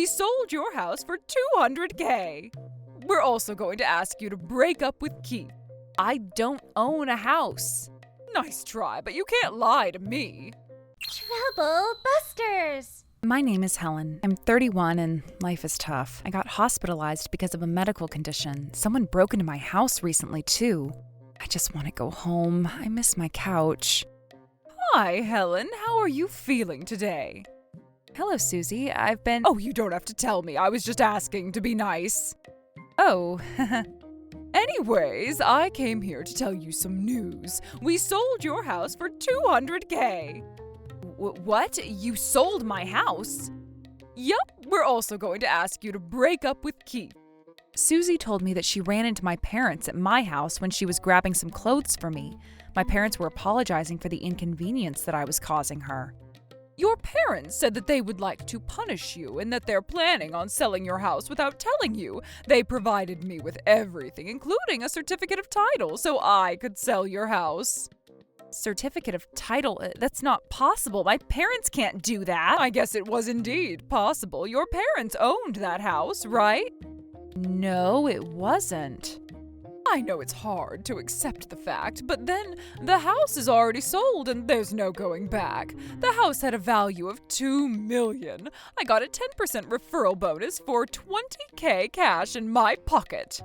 sold your house for $200K. We're also going to ask you to break up with Keith. I don't own a house. Nice try, but you can't lie to me. Trouble Busters! My name is Helen. I'm 31 and life is tough. I got hospitalized because of a medical condition. Someone broke into my house recently, too. I just want to go home. I miss my couch. Hi, Helen. How are you feeling today? Hello, Susie. I've been... Oh, you don't have to tell me. I was just asking to be nice. Oh. Anyways, I came here to tell you some news. We sold your house for $200K. What? You sold my house? Yup, we're also going to ask you to break up with Keith. Susie told me that she ran into my parents at my house when she was grabbing some clothes for me. My parents were apologizing for the inconvenience that I was causing her. Your parents said that they would like to punish you and that they're planning on selling your house without telling you. They provided me with everything, including a certificate of title, so I could sell your house. Certificate of title? That's not possible. My parents can't do that. I guess it was indeed possible. Your parents owned that house, right? No, it wasn't. I know it's hard to accept the fact, but then the house is already sold and there's no going back. The house had a value of $2 million. I got a 10% referral bonus for $20K cash in my pocket.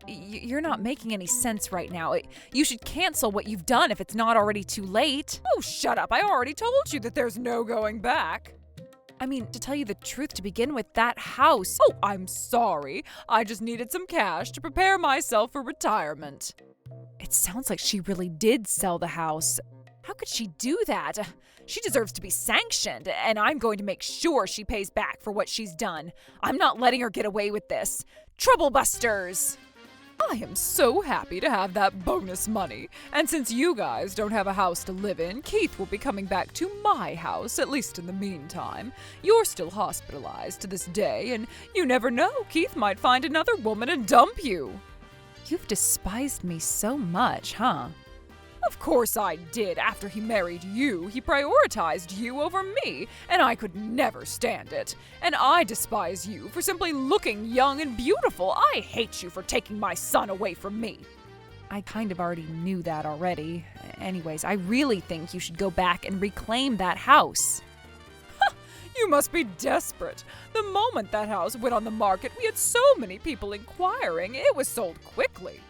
You're not making any sense right now. You should cancel what you've done if it's not already too late. Oh, shut up. I already told you that there's no going back. I mean, to tell you the truth, to begin with, that house... Oh, I'm sorry. I just needed some cash to prepare myself for retirement. It sounds like she really did sell the house. How could she do that? She deserves to be sanctioned, and I'm going to make sure she pays back for what she's done. I'm not letting her get away with this. Trouble Busters! I am so happy to have that bonus money. And since you guys don't have a house to live in, Keith will be coming back to my house, at least in the meantime. You're still hospitalized to this day, and you never know, Keith might find another woman and dump you. You've despised me so much, huh? Of course I did. After he married you, he prioritized you over me, and I could never stand it. And I despise you for simply looking young and beautiful. I hate you for taking my son away from me. I kind of already knew that already. Anyways, I really think you should go back and reclaim that house. You must be desperate. The moment that house went on the market, we had so many people inquiring. It was sold quickly.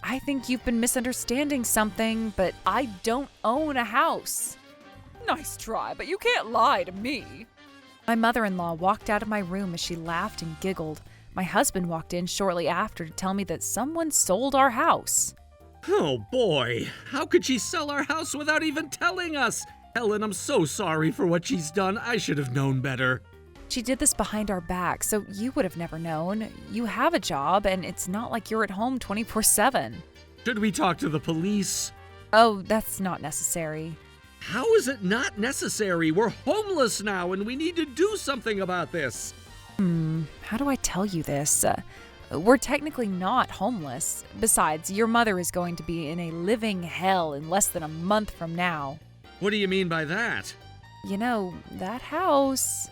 I think you've been misunderstanding something, but I don't own a house. Nice try, but you can't lie to me. My mother-in-law walked out of my room as she laughed and giggled. My husband walked in shortly after to tell me that someone sold our house. Oh boy, how could she sell our house without even telling us? Helen, I'm so sorry for what she's done. I should have known better. She did this behind our back, so you would have never known. You have a job, and it's not like you're at home 24/7. Should we talk to the police? Oh, that's not necessary. How is it not necessary? We're homeless now, and we need to do something about this. How do I tell you this? We're technically not homeless. Besides, your mother is going to be in a living hell in less than a month from now. What do you mean by that? You know, that house...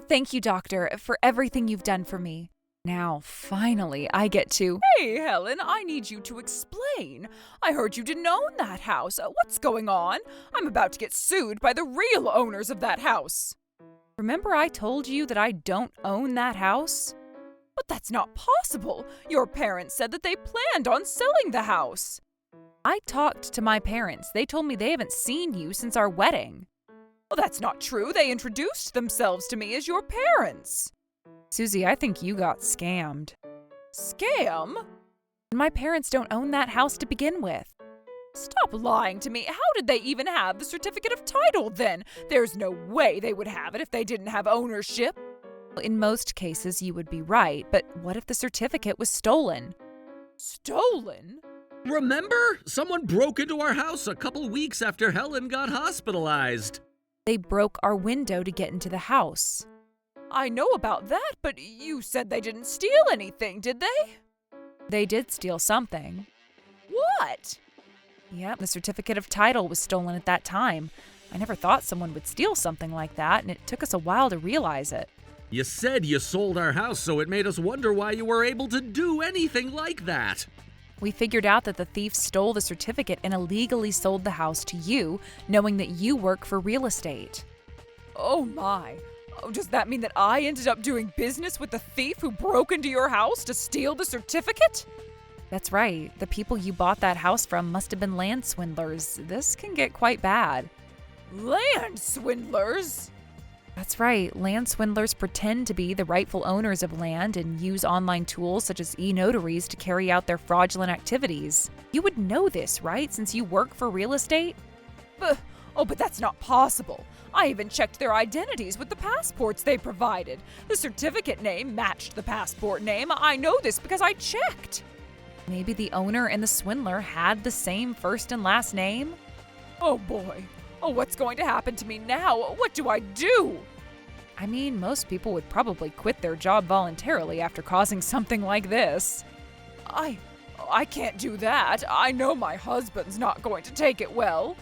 Thank you, Doctor, for everything you've done for me. Now, finally, I get to... Hey, Helen, I need you to explain. I heard you didn't own that house. What's going on? I'm about to get sued by the real owners of that house. Remember I told you that I don't own that house? But that's not possible. Your parents said that they planned on selling the house. I talked to my parents. They told me they haven't seen you since our wedding. Well, that's not true. They introduced themselves to me as your parents. Susie, I think you got scammed. Scam? My parents don't own that house to begin with. Stop lying to me. How did they even have the certificate of title then? There's no way they would have it if they didn't have ownership. In most cases, you would be right, but what if the certificate was stolen? Stolen? Remember? Someone broke into our house a couple weeks after Helen got hospitalized. They broke our window to get into the house. I know about that, but you said they didn't steal anything, did they? They did steal something. What? Yep, the certificate of title was stolen at that time. I never thought someone would steal something like that, and it took us a while to realize it. You said you sold our house, so it made us wonder why you were able to do anything like that. We figured out that the thief stole the certificate and illegally sold the house to you, knowing that you work for real estate. Oh my. Oh, does that mean that I ended up doing business with the thief who broke into your house to steal the certificate? That's right. The people you bought that house from must have been land swindlers. This can get quite bad. Land swindlers? That's right. Land swindlers pretend to be the rightful owners of land and use online tools such as e-notaries to carry out their fraudulent activities. You would know this, right, since you work for real estate? But that's not possible. I even checked their identities with the passports they provided. The certificate name matched the passport name. I know this because I checked. Maybe the owner and the swindler had the same first and last name? Oh boy. Oh, what's going to happen to me now? What do I do? I mean, most people would probably quit their job voluntarily after causing something like this. I can't do that. I know my husband's not going to take it well.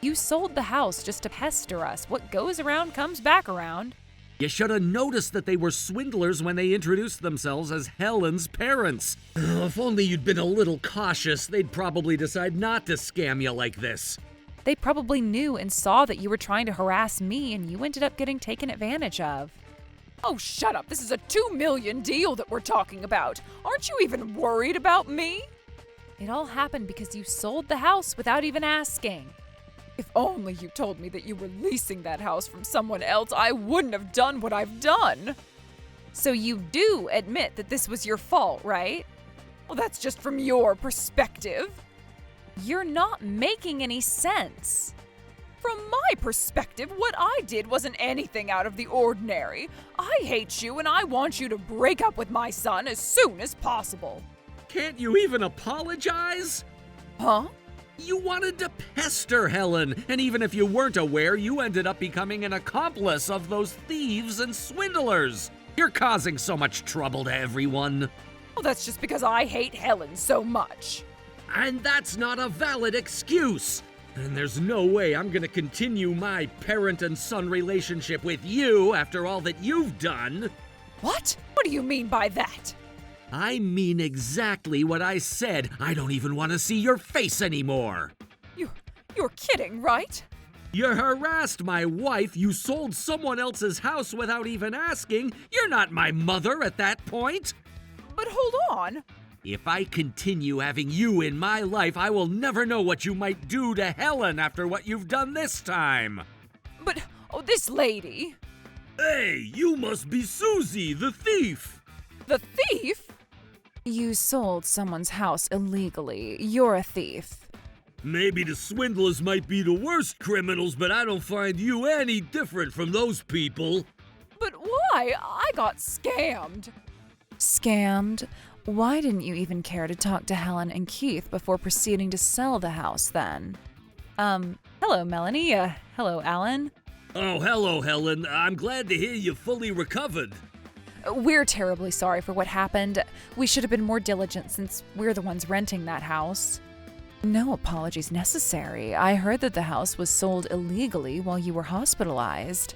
You sold the house just to pester us. What goes around comes back around. You should have noticed that they were swindlers when they introduced themselves as Helen's parents. If only you'd been a little cautious, they'd probably decide not to scam you like this. They probably knew and saw that you were trying to harass me, and you ended up getting taken advantage of. Oh, shut up. This is a $2 million deal that we're talking about. Aren't you even worried about me? It all happened because you sold the house without even asking. If only you told me that you were leasing that house from someone else, I wouldn't have done what I've done. So you do admit that this was your fault, right? Well, that's just from your perspective. You're not making any sense. From my perspective, what I did wasn't anything out of the ordinary. I hate you and I want you to break up with my son as soon as possible. Can't you even apologize? Huh? You wanted to pester Helen, and even if you weren't aware, you ended up becoming an accomplice of those thieves and swindlers. You're causing so much trouble to everyone. Well, that's just because I hate Helen so much. And that's not a valid excuse. And there's no way I'm gonna continue my parent and son relationship with you after all that you've done. What? What do you mean by that? I mean exactly what I said. I don't even want to see your face anymore. You're kidding, right? You harassed my wife, you sold someone else's house without even asking. You're not my mother at that point. But hold on. If I continue having you in my life, I will never know what you might do to Helen after what you've done this time. But, this lady. Hey, you must be Susie, the thief. The thief? You sold someone's house illegally. You're a thief. Maybe the swindlers might be the worst criminals, but I don't find you any different from those people. But why? I got scammed. Scammed? Why didn't you even care to talk to Helen and Keith before proceeding to sell the house then? Hello, Melanie. Hello, Alan. Oh, hello, Helen. I'm glad to hear you fully recovered. We're terribly sorry for what happened. We should have been more diligent since we're the ones renting that house. No apologies necessary. I heard that the house was sold illegally while you were hospitalized.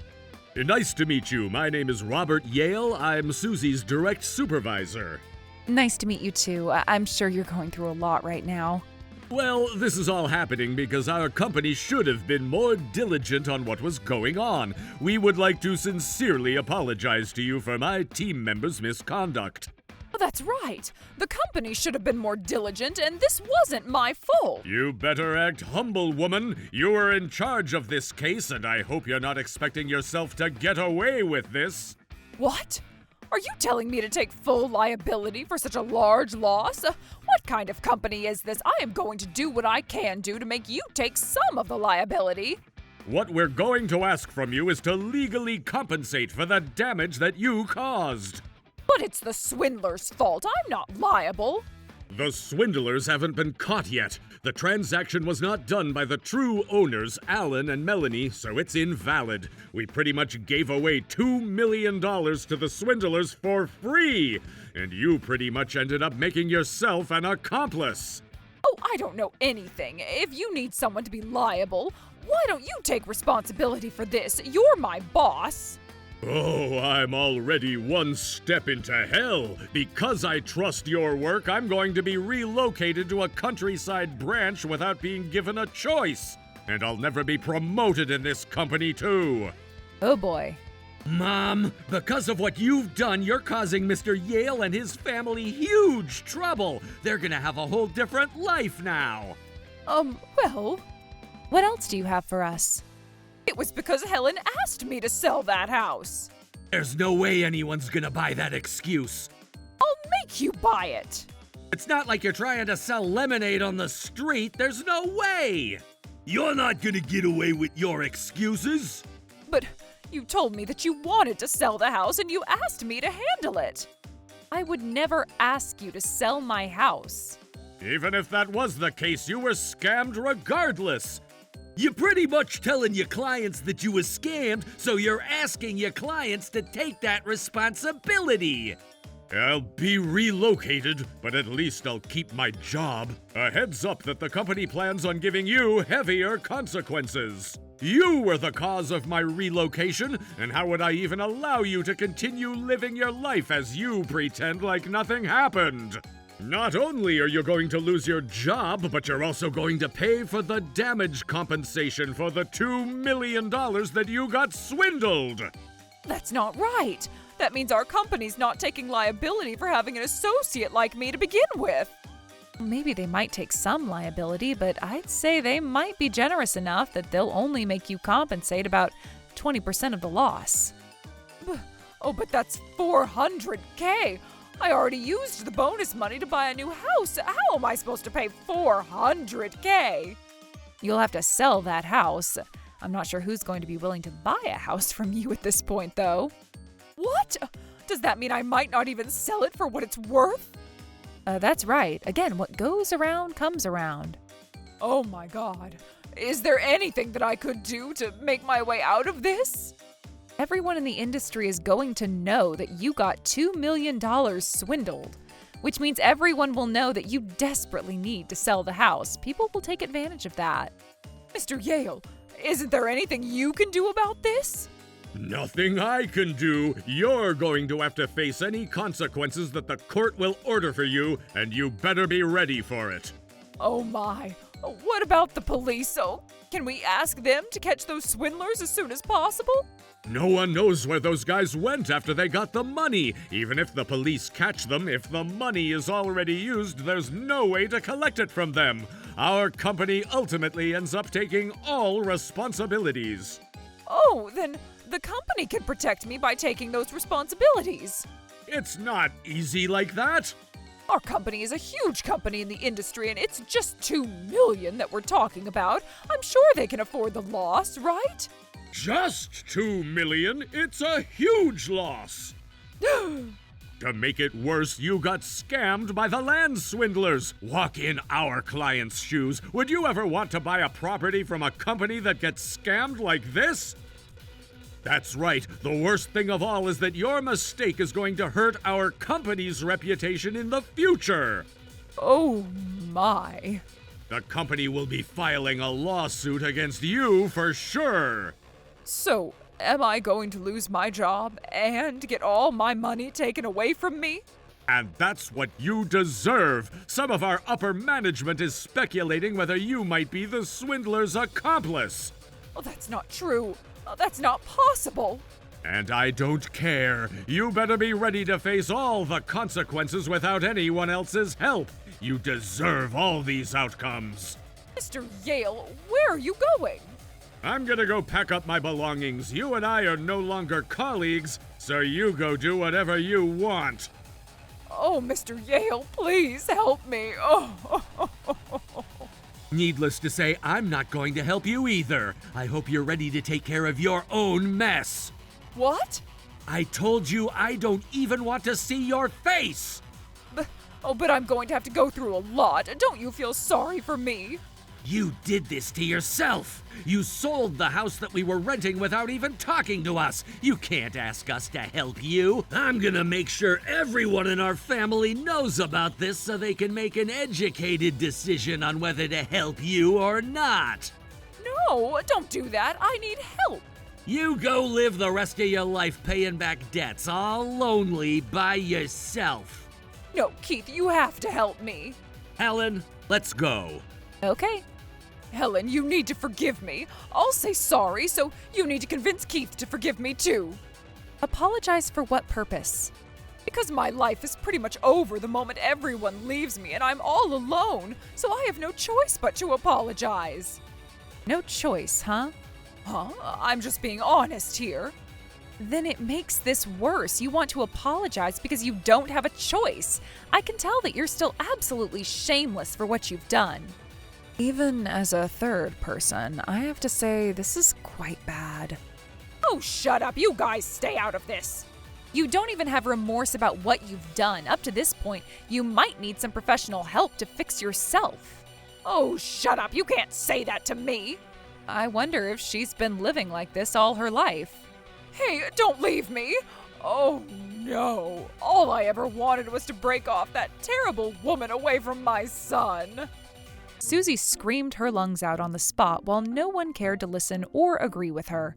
Nice to meet you. My name is Robert Yale. I'm Susie's direct supervisor. Nice to meet you too. I'm sure you're going through a lot right now. Well, this is all happening because our company should have been more diligent on what was going on. We would like to sincerely apologize to you for my team members' misconduct. Well, that's right. The company should have been more diligent, and this wasn't my fault. You better act humble, woman. You are in charge of this case, and I hope you're not expecting yourself to get away with this. What? Are you telling me to take full liability for such a large loss? What kind of company is this? I am going to do what I can do to make you take some of the liability. What we're going to ask from you is to legally compensate for the damage that you caused. But it's the swindler's fault. I'm not liable. The swindlers haven't been caught yet. The transaction was not done by the true owners, Alan and Melanie, so it's invalid. We pretty much gave away $2 million to the swindlers for free, and you pretty much ended up making yourself an accomplice. Oh, I don't know anything. If you need someone to be liable, Why don't you take responsibility for this? You're my boss. Oh, I'm already one step into hell. Because I trust your work, I'm going to be relocated to a countryside branch without being given a choice. And I'll never be promoted in this company, too. Oh boy. Mom, because of what you've done, you're causing Mr. Yale and his family huge trouble. They're gonna have a whole different life now. Well, what else do you have for us? It was because Helen asked me to sell that house. There's no way anyone's gonna buy that excuse. I'll make you buy it. It's not like you're trying to sell lemonade on the street. There's no way. You're not gonna get away with your excuses. But you told me that you wanted to sell the house and you asked me to handle it. I would never ask you to sell my house. Even if that was the case, you were scammed regardless. You're pretty much telling your clients that you were scammed, so you're asking your clients to take that responsibility. I'll be relocated, but at least I'll keep my job. A heads up that the company plans on giving you heavier consequences. You were the cause of my relocation, and how would I even allow you to continue living your life as you pretend like nothing happened? Not only are you going to lose your job, but you're also going to pay for the damage compensation for the $2 million that you got swindled. That's not right. That means our company's not taking liability for having an associate like me to begin with. Maybe they might take some liability, but I'd say they might be generous enough that they'll only make you compensate about 20% of the loss. But that's $400K. I already used the bonus money to buy a new house. How am I supposed to pay $400K? You'll have to sell that house. I'm not sure who's going to be willing to buy a house from you at this point, though. What? Does that mean I might not even sell it for what it's worth? That's right. Again, what goes around comes around. Oh my God. Is there anything that I could do to make my way out of this? Everyone in the industry is going to know that you got $2 million swindled, which means everyone will know that you desperately need to sell the house. People will take advantage of that. Mr. Yale, isn't there anything you can do about this? Nothing I can do. You're going to have to face any consequences that the court will order for you, and you better be ready for it. Oh my. What about the police? Oh, can we ask them to catch those swindlers as soon as possible? No one knows where those guys went after they got the money. Even if the police catch them, if the money is already used, there's no way to collect it from them. Our company ultimately ends up taking all responsibilities. Oh, then the company can protect me by taking those responsibilities. It's not easy like that. Our company is a huge company in the industry, and it's just $2 million that we're talking about. I'm sure they can afford the loss, right? Just $2 million? It's a huge loss. To make it worse, you got scammed by the land swindlers. Walk in our clients' shoes. Would you ever want to buy a property from a company that gets scammed like this? That's right. The worst thing of all is that your mistake is going to hurt our company's reputation in the future. Oh my. The company will be filing a lawsuit against you for sure. So, am I going to lose my job and get all my money taken away from me? And that's what you deserve. Some of our upper management is speculating whether you might be the swindler's accomplice. Oh, that's not true. Oh, that's not possible. And I don't care. You better be ready to face all the consequences without anyone else's help. You deserve all these outcomes. Mr. Yale, where are you going? I'm gonna go pack up my belongings. You and I are no longer colleagues, so you go do whatever you want. Oh, Mr. Yale, please help me. Oh. Needless to say, I'm not going to help you either. I hope you're ready to take care of your own mess. What? I told you I don't even want to see your face. But I'm going to have to go through a lot. Don't you feel sorry for me? You did this to yourself. You sold the house that we were renting without even talking to us. You can't ask us to help you. I'm gonna make sure everyone in our family knows about this so they can make an educated decision on whether to help you or not. No, don't do that. I need help. You go live the rest of your life paying back debts all lonely by yourself. No, Keith, you have to help me. Helen, let's go. Okay. Helen, you need to forgive me. I'll say sorry, so you need to convince Keith to forgive me too. Apologize for what purpose? Because my life is pretty much over the moment everyone leaves me and I'm all alone, so I have no choice but to apologize. No choice, huh? Huh? I'm just being honest here. Then it makes this worse. You want to apologize because you don't have a choice. I can tell that you're still absolutely shameless for what you've done. Even as a third person, I have to say this is quite bad. Oh, shut up. You guys stay out of this. You don't even have remorse about what you've done. Up to this point, you might need some professional help to fix yourself. Oh, shut up. You can't say that to me. I wonder if she's been living like this all her life. Hey, don't leave me. Oh, no. All I ever wanted was to break off that terrible woman away from my son. Susie screamed her lungs out on the spot while no one cared to listen or agree with her.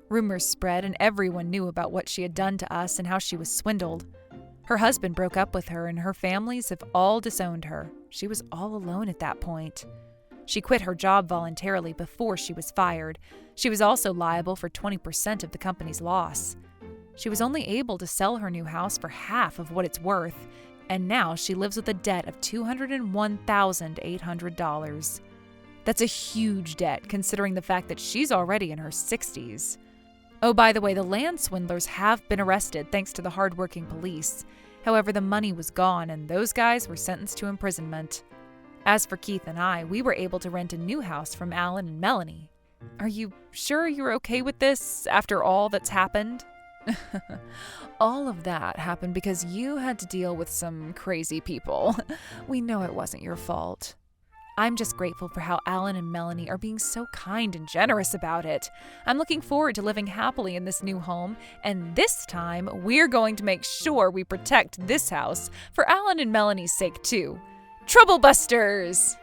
Rumors spread and everyone knew about what she had done to us and how she was swindled. Her husband broke up with her and her families have all disowned her. She was all alone at that point. She quit her job voluntarily before she was fired. She was also liable for 20% of the company's loss. She was only able to sell her new house for half of what it's worth, and now she lives with a debt of $201,800. That's a huge debt considering the fact that she's already in her 60s. Oh, by the way, the land swindlers have been arrested thanks to the hardworking police. However, the money was gone and those guys were sentenced to imprisonment. As for Keith and I, we were able to rent a new house from Alan and Melanie. Are you sure you're okay with this after all that's happened? All of that happened because you had to deal with some crazy people. We know it wasn't your fault. I'm just grateful for how Alan and Melanie are being so kind and generous about it. I'm looking forward to living happily in this new home, and this time we're going to make sure we protect this house for Alan and Melanie's sake too. Trouble Busters!